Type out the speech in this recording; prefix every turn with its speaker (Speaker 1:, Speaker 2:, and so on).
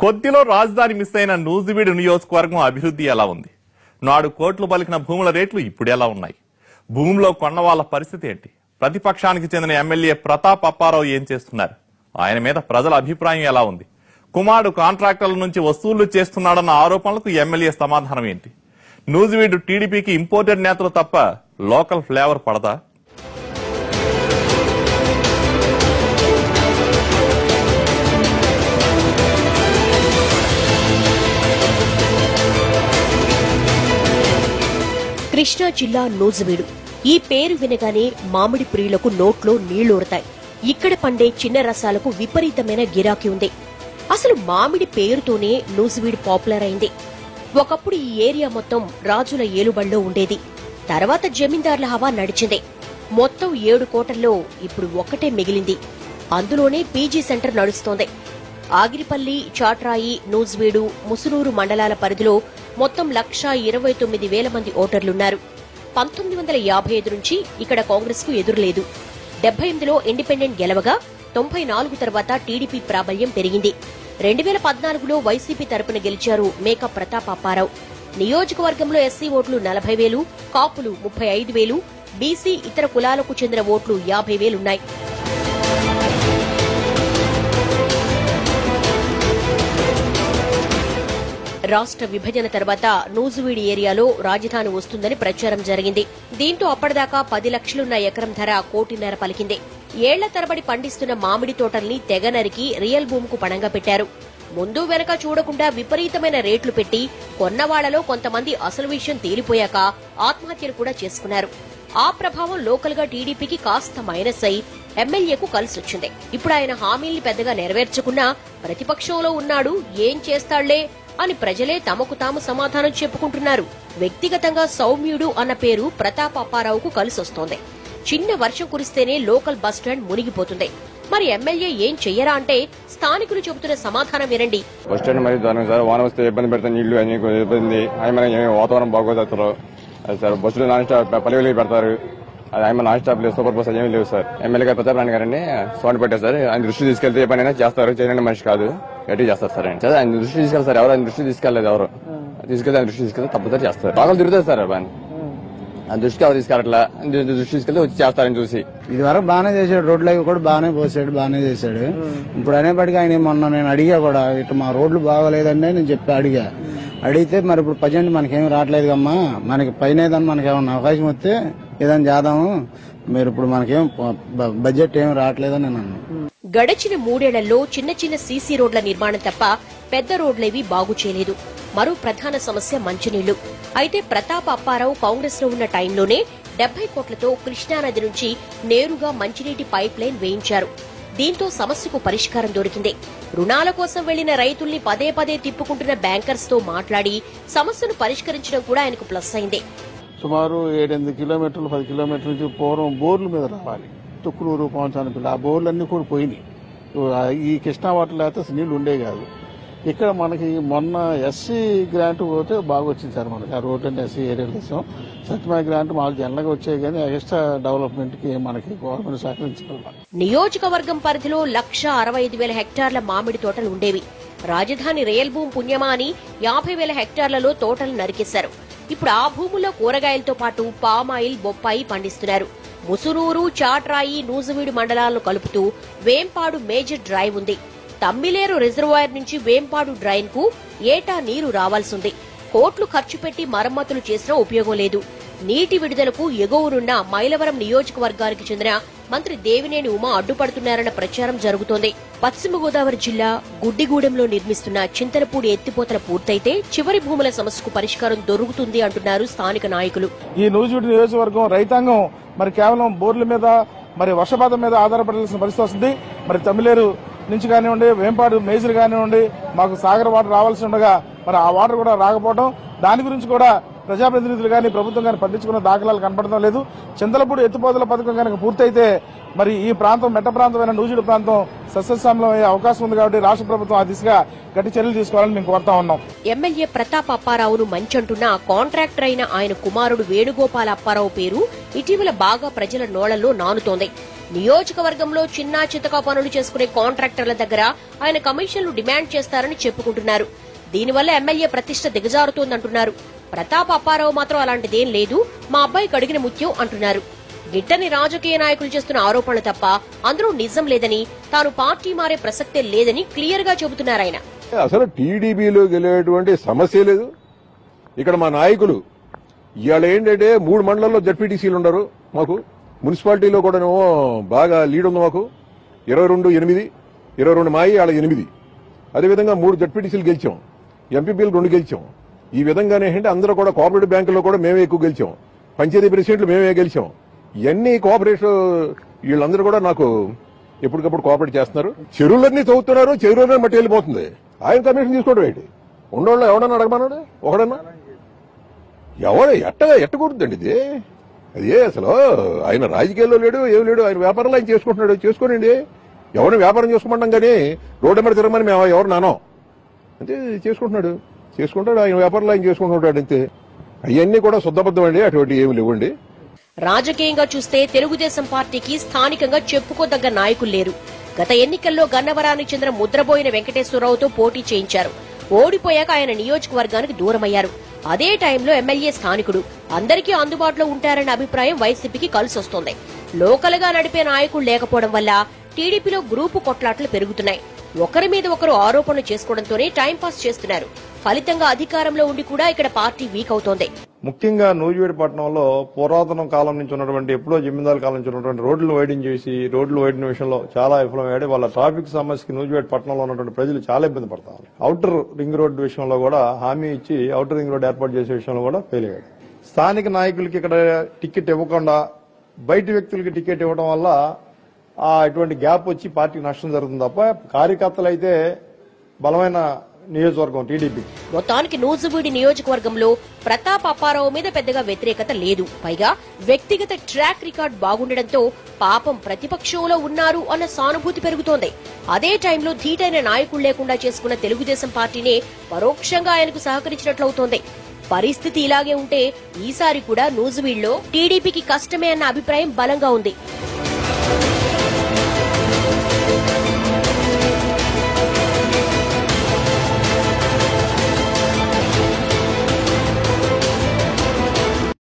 Speaker 1: కొద్దిలో రాజధాని మిస్ అయిన నూజివీడు నియోజకవర్గం అభివృద్ధి ఎలా ఉంది? నాడు కోట్లు పలికిన భూముల రేట్లు ఇప్పుడు ఎలా ఉన్నాయి? భూమిలో కొన్న వాళ్ళ పరిస్థితి ఏంటి? ప్రతిపక్షానికి చెందిన ఎమ్మెల్యే ప్రతాప్ అప్పారావు ఏం చేస్తున్నారు? ఆయన మీద ప్రజల అభిప్రాయం ఎలా ఉంది? కుమారుడు కాంట్రాక్టర్ల నుంచి వసూళ్లు చేస్తున్నాడన్న ఆరోపణలకు ఎమ్మెల్యే సమాధానం ఏంటి? నూజివీడు టీడీపీకి ఇంపోర్టెడ్ నేతలు తప్ప లోకల్ ఫ్లేవర్ పడదా?
Speaker 2: కృష్ణా జిల్లా నూజివీడు. ఈ పేరు వినగానే మామిడి ప్రియులకు నోట్లో నీళ్లూరుతాయి. ఇక్కడ పండే చిన్న రసాలకు విపరీతమైన గిరాకీ ఉంది. అసలు మామిడి పేరుతోనే నూజివీడు పాపులర్ అయింది. ఒకప్పుడు ఈ ఏరియా మొత్తం రాజుల ఏలుబడిలో ఉండేది. తర్వాత జమీందార్ల హవా నడిచింది. మొత్తం 7 కోటల్లో ఇప్పుడు ఒక్కటే మిగిలింది. అందులోనే పీజీ సెంటర్ నడుస్తోంది. ఆగిరిపల్లి, చాట్రాయి, నూజివీడు, ముసునూరు మండలాల పరిధిలో మొత్తం 1,29,000 మంది ఓటర్లున్నారు. 1955 నుంచి ఇక్కడ కాంగ్రెస్ కు ఎదురులేదు. 78లో ఇండిపెండెంట్ గెలవగా 94 తర్వాత టీడీపీ ప్రాబల్యం పెరిగింది. 2014లో వైసీపీ తరపున గెలిచారు మేక ప్రతాప్ అప్పారావు. నియోజకవర్గంలో ఎస్సీ ఓట్లు 40,000, కాపులు 35,000, బీసీ ఇతర కులాలకు చెందిన ఓట్లు 50,000 ఉన్నాయి. రాష్ట్ర విభజన తర్వాత నూజివీడు ఏరియాలో రాజధాని వస్తుందని ప్రచారం జరిగింది. దీంతో అప్పటిదాకా 10 లక్షలున్న ఎకరం ధర 1.5 కోటి పలికింది. ఏళ్ల తరబడి పండిస్తున్న మామిడి తోటల్ని తెగ నరికి రియల్ భూముకు పణంగా పెట్టారు. ముందు వెనక చూడకుండా విపరీతమైన రేట్లు పెట్టి కొన్నవాళ్లలో కొంతమంది అసలు విషయం తేలిపోయాక ఆత్మహత్యలు కూడా చేసుకున్నారు. ఆ ప్రభావం లోకల్ గా టీడీపీకి కాస్త మైనస్ అయి ఎమ్మెల్యేకు కలిసొచ్చింది. ఇప్పుడు ఆయన హామీల్ని పెద్దగా నెరవేర్చకున్నా ప్రతిపక్షంలో ఉన్నాడు, ఏం చేస్తాళ్లే అని ప్రజలే తమకు తాము సమాధానం చెప్పుకుంటున్నారు. వ్యక్తిగతంగా సౌమ్యుడు అన్న పేరు ప్రతాప్ అప్పారావుకు కలిసొస్తోంది. చిన్న వర్షం కురిస్తేనే లోకల్ బస్టాండ్ మునిగిపోతుంది. మరి ఎమ్మెల్యే ఏం చెయ్యరా అంటే స్థానికులు చెబుతున్న సమాధానం వినండి.
Speaker 3: బస్టాండ్ మరి సార్ వాన వస్తే ఇబ్బంది పెడతాను, నీళ్లు అని ఇబ్బంది, వాతావరణం బాగోదు సార్. బస్సులు నాన్ స్టాప్ 10,000 పెడతారు. అది ఆయన నాన్ స్టాప్ లేదు, సూపర్ బస్ ఏమీ లేవు సార్. ఎమ్మెల్యే గారు ప్రతాప్ రాణి గారండి సౌండ్ పెట్టారు సార్. ఆయన దృష్టి తీసుకెళ్తే ఏ పనైనా చేస్తారు, చేయలేని మనిషి కాదు, గట్టి చేస్తారు సార్. ఆయన దృష్టి తీసుకెళ్తారు సార్. ఎవరు ఆయన దృష్టి తీసుకెళ్లేదు, ఎవరు తీసుకెళ్తే ఆయన దృష్టి తీసుకెళ్తే తప్పనిసరి చేస్తారు. బాగా తిరుగుతారు సార్. ఆయన దృష్టికి ఎవరు తీసుకెళ్ళట్లా, దృష్టి తీసుకెళ్తే వచ్చి చేస్తారని చూసి.
Speaker 4: ఇది వరకు బాగానే చేశాడు, రోడ్లు అవి కూడా బాగానే పోసాడు, బాగానే చేశాడు. ఇప్పుడు అనేప్పటికీ ఆయన మొన్న నేను అడిగా కూడా, ఇటు మా రోడ్లు బాగోలేదండి నేను చెప్పి అడిగితే మరి ఇప్పుడు ప్రజెంట్ మనకేం రావట్లేదు కమ్మా, మనకి పైన ఏదన్నా మనకేమన్నా అవకాశం వస్తే ఏదైనా చేద్దాము, మీరు ఇప్పుడు మనకేం బడ్జెట్ ఏం రావట్లేదని నేను అన్నాను.
Speaker 2: గడిచిన 3 ఏళ్లలో చిన్న చిన్న సీసీ రోడ్ల నిర్మాణం తప్ప పెద్ద రోడ్లేవి బాగు చేయలేదు. మరో ప్రధాన సమస్య మంచినీళ్లు. అయితే ప్రతాప్ అప్పారావు కాంగ్రెస్ లో ఉన్న టైంలోనే 70 కోట్లతో కృష్ణానది నుంచి నేరుగా మంచినీటి పైప్ లైన్ వేయించారు. దీంతో సమస్యకు పరిష్కారం దొరికింది. రుణాల కోసం వెళ్లిన రైతుల్ని పదే పదే తిప్పుకుంటున్న బ్యాంకర్స్ తో మాట్లాడి సమస్యను పరిష్కరించడం కూడా ఆయనకు ప్లస్ అయింది.
Speaker 5: సుమారు 7-8 కిలోమీటర్లు 10 కిలోమీటర్ల నుంచి పూర్వం బోర్ల మీద రావాలి, తుక్కులూరు, పవన్సానపల్లి, ఆ బోర్లన్నీ కూడా పోయినాయి. ఈ కృష్ణా వాటర్ లేకపోతే నీళ్లు ఉండే కాదు. ఇక్కడ మనకి మొన్న ఎస్సీ గ్రాంట్ పోతే బాగా వచ్చింది సార్. మనకి ఆ రోడ్లన్నీ ఎస్సీ ఏరియాలు ఇస్తాం. సత్యమయ గ్రాంట్ మాకు జనరల్గా వచ్చాయి, కానీ ఎక్స్ట్రా డెవలప్మెంట్ కి మనకి గవర్నమెంట్ సహకరించాలి.
Speaker 2: నియోజకవర్గం పరిధిలో 1,65,000 హెక్టార్ల మామిడి తోటలు ఉండేవి. రాజధాని రియల్ భూమి పుణ్యమా అని 50,000 హెక్టార్లలో తోటలు నరికేశారు. ఇప్పుడు ఆ భూముల్లో కూరగాయలతో పాటు పామాయిల్, బొప్పాయి పండిస్తున్నారు. ముసునూరు, చాట్రాయి, నూజివీడు మండలాలను కలుపుతూ వేంపాడు మేజర్ డ్రైవ్ ఉంది. తమ్మిలేరు రిజర్వాయర్ నుంచి వేంపాడు డ్రైన్ కు ఏటా నీరు రావాల్సింది. కోట్లు ఖర్చు పెట్టి మరమ్మతులు చేసినా ఉపయోగం లేదు. నీటి విడుదలకు ఎగువనున్న మైలవరం నియోజకవర్గానికి చెందిన మంత్రి దేవినేని ఉమా అడ్డుపడుతున్నారన్న ప్రచారం జరుగుతోంది. పశ్చిమ గోదావరి జిల్లా గుడ్డిగూడెంలో నిర్మిస్తున్న చింతలపూడి ఎత్తిపోతల పూర్తయితే చివరి భూముల సమస్యకు పరిష్కారం దొరుకుతుంది అంటున్నారు స్థానిక నాయకులు.
Speaker 6: ఈ నూజివీడు నియోజకవర్గం రైతాంగం మరి కేవలం బోర్ల మీద, మరి వర్షపాతం మీద ఆధారపడాల్సిన పరిస్థితి వస్తుంది. మరి తమ్మిలేరు నుంచి కానివ్వండి, వేంపాడు మేజర్ కానివ్వండి, మాకు సాగర్ వాటర్ రావాల్సి ఉండగా మరి ఆ వాటర్ కూడా రాకపోవడం, దాని గురించి కూడా ప్రజాప్రతినిధులు కానీ ప్రభుత్వం కానీ పట్టించుకున్న దాఖలాలు కనపడడం లేదు. చింతలపూడి ఎత్తిపోతల పథకం కనుక పూర్తయితే మరి ఈ ప్రాంతం మెట్ట ప్రాంతమైన నూజివీడు ప్రాంతం సస్యశ్యామలం అయ్యే అవకాశం ఉంది. కాబట్టి రాష్ట్ర ప్రభుత్వం ఆ దిశగా గట్టి చర్యలు తీసుకోవాలని మేము కోరుతా ఉన్నాం.
Speaker 2: ఎమ్మెల్యే ప్రతాప్ అప్పారావును మంచంటున్న కాంట్రాక్టర్ అయిన ఆయన కుమారుడు వేణుగోపాల అప్పారావు పేరు ఇటీవల బాగా ప్రజల నోళ్లలో నానుతోంది. నియోజకవర్గంలో చిన్నా చితకా పనులు చేసుకునే కాంట్రాక్టర్ల దగ్గర ఆయన కమిషన్లు డిమాండ్ చేస్తారని చెప్పుకుంటున్నారు. దీనివల్ల ఎమ్మెల్యే ప్రతిష్ట దిగజారుతోందంటున్నారు. ప్రతాప్ అప్పారావు మాత్రం అలాంటిదేం లేదు, మా అబ్బాయికి అడిగిన ముత్యం అంటున్నారు. గిట్టని రాజకీయ నాయకులు చేస్తున్న ఆరోపణలు తప్ప అందులో నిజం లేదని, తాను పార్టీ మారే ప్రసక్తే లేదని క్లియర్ గా చెబుతున్నారాయన.
Speaker 7: అసలు టీడీపీలో గెలేటువంటి సమస్య లేదు. ఇక్కడ మా నాయకులు ఇవాళ ఏంటంటే 3 మండలాల్లో జడ్పీటీసీలు ఉన్నారు. మాకు మున్సిపాలిటీలో కూడా బాగా లీడ్ ఉంది. మాకు 22 మాయి వాళ్ళ 8. అదేవిధంగా 3 జడ్పీటీసీలు గెలిచాం, ఎంపీపీలు 2 గెలిచాం. ఈ విధంగానే ఏంటంటే అందరూ కూడా కోఆపరేటివ్ బ్యాంకుల్లో కూడా మేమే ఎక్కువ గెలిచాం, పంచాయతీ ప్రెసిడెంట్లు మేమే గెలిచాం. ఇవన్నీ కోఆపరేషన్ వీళ్ళందరూ కూడా నాకు ఎప్పటికప్పుడు కోఆపరేట్ చేస్తున్నారు. చెరువులన్నీ తవ్వుతున్నారు, చెరువులన్నీ మట్టి వెళ్ళిపోతుంది. ఆయన కమిషన్ తీసుకోవడం ఏంటి? ఉండోళ్ళు ఎవడన్నా అడగమన్నాడు? ఒకడన్నా ఎట్ట కుడుతుందండి ఇది? అదే అసలు ఆయన రాజకీయాల్లో లేడు, ఏం లేడు. ఆయన వ్యాపారంలో ఆయన చేసుకుంటున్నాడు, చేసుకోనండి. ఎవరిని వ్యాపారం చేసుకోమంటాం కానీ రోడ్డు మీద తిరగమని మేము ఎవరు నానో అంటే చేసుకుంటున్నాడు. ఆయన వ్యాపారంలో ఆయన చేసుకుంటున్నాడు అంతే. అవన్నీ కూడా శుద్ధబద్ధం అండి, అటువంటి ఏమి లేవండి.
Speaker 2: రాజకీయంగా చూస్తే తెలుగుదేశం పార్టీకి స్థానికంగా చెప్పుకోదగ్గ నాయకులు లేరు. గత ఎన్నికల్లో గన్నవరానికి చెందిన ముద్రబోయిన వెంకటేశ్వరరావుతో పోటీ చేయించారు. ఓడిపోయాక ఆయన నియోజకవర్గానికి దూరమయ్యారు. అదే టైంలో ఎమ్మెల్యే స్థానికుడు, అందరికీ అందుబాటులో ఉంటారన్న అభిప్రాయం వైసీపీకి కలిసొస్తోంది. లోకల్ గా నడిపే నాయకులు లేకపోవడం వల్ల టీడీపీలో గ్రూపు కొట్లాట్లు పెరుగుతున్నాయి. ఒకరి మీద ఒకరు ఆరోపణలు చేసుకోవడంతోనే టైంపాస్ చేస్తున్నారు. ఫలితంగా అధికారంలో ఉండి కూడా ఇక్కడ పార్టీ వీక్ అవుతోంది.
Speaker 8: ముఖ్యంగా నూజివీడు పట్టణంలో పురాతన కాలం నుంచి ఉన్నటువంటి, ఎప్పుడో జమీందారు కాలం నుంచి ఉన్నటువంటి రోడ్లు వైడింగ్ చేసి రోడ్లు వైడింగ్ విషయంలో చాలా విఫలమయ్యాడు. వాళ్ళ ట్రాఫిక్ సమస్యకి నూజివీడు పట్టణంలో ఉన్నటువంటి ప్రజలు చాలా ఇబ్బంది పడతారు. ఔటర్ రింగ్ రోడ్డు విషయంలో కూడా హామీ ఇచ్చి ఔటర్ రింగ్ రోడ్ ఏర్పాటు చేసే విషయంలో కూడా ఫెయిల్ అయ్యాడు. స్థానిక నాయకులకి ఇక్కడ టికెట్ ఇవ్వకుండా బయట వ్యక్తులకి టికెట్ ఇవ్వడం వల్ల ఇటువంటి గ్యాప్ వచ్చి పార్టీకి నష్టం జరుగుతుంది తప్ప కార్యకర్తలు అయితే బలమైన నియోజకవర్గం టీడీపీ.
Speaker 2: మొత్తానికి నూజివీడు నియోజకవర్గంలో ప్రతాప్ అప్పారావు మీద పెద్దగా వ్యతిరేకత లేదు. పైగా వ్యక్తిగత ట్రాక్ రికార్డ్ బాగుండడంతో పాపం ప్రతిపక్షంలో ఉన్నారు అన్న సానుభూతి పెరుగుతోంది. అదే టైంలో ధీటైన నాయకులు లేకుండా చేసుకున్న తెలుగుదేశం పార్టీనే పరోక్షంగా ఆయనకు సహకరించినట్లవుతోంది. పరిస్థితి ఇలాగే ఉంటే ఈసారి కూడా నూజివీడులో టీడీపీకి కష్టమే అన్న అభిప్రాయం బలంగా ఉంది.